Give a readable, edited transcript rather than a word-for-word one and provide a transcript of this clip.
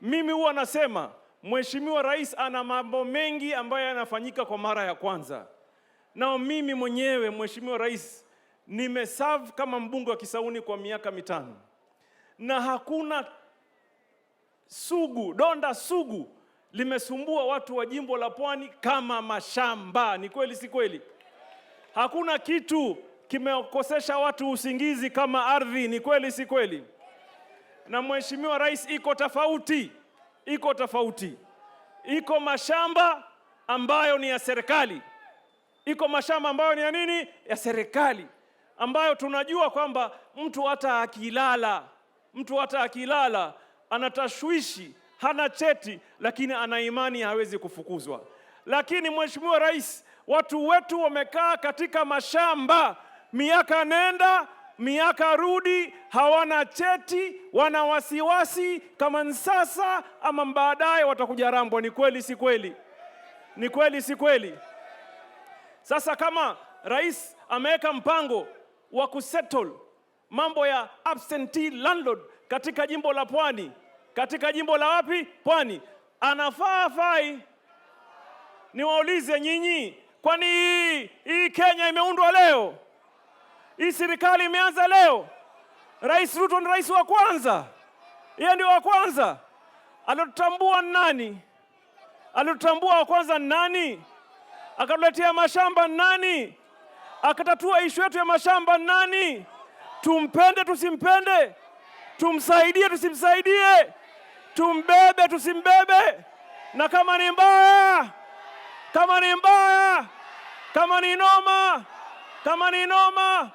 Mimi huwa nasema Mheshimiwa Rais ana mambo mengi ambayo yanafanyika kwa mara ya kwanza. Na mimi mwenyewe Mheshimiwa Rais nimeserve kama mbunge wa Kisauni kwa miaka 5. Na hakuna donda sugu limesumbua watu wa jimbo la Pwani kama mashamba. Ni kweli si kweli? Hakuna kitu kimekosesha watu usingizi kama ardhi. Ni kweli si kweli? Na Mheshimiwa Rais iko tofauti. Iko mashamba ambayo ni ya serikali. Iko mashamba ambayo ni ya nini? Ya serikali. Ambayo tunajua kwamba mtu hata akilala anatashwishi, hana cheti, lakini ana imani hawezi kufukuzwa. Lakini Mheshimiwa Rais, watu wetu wamekaa katika mashamba miaka nenda miaka rudi, hawana cheti, wana wasiwasi kama sasa ama baadaye watakuja Rambwa. Ni kweli si kweli? Ni kweli si kweli? Sasa kama Rais ameweka mpango wa kusettle mambo ya absentee landlord katika jimbo la Pwani, katika jimbo la wapi? Pwani. Anafaa fai? Niwaulize nyinyi, kwani hii Kenya imeundwa leo? Hii serikali imeanza leo? Rais Ruto ni rais wa kwanza. Yeye ndio wa kwanza. Alotambua nani? Alotambua wa kwanza nani? Akatuletea mashamba nani? Akatatua ishu yetu ya mashamba nani? Tumpende tusimpende? Tumsaidie tusimsaidie? Tumbebe tusimbebe? Na kama ni mbaya, kama ni noma,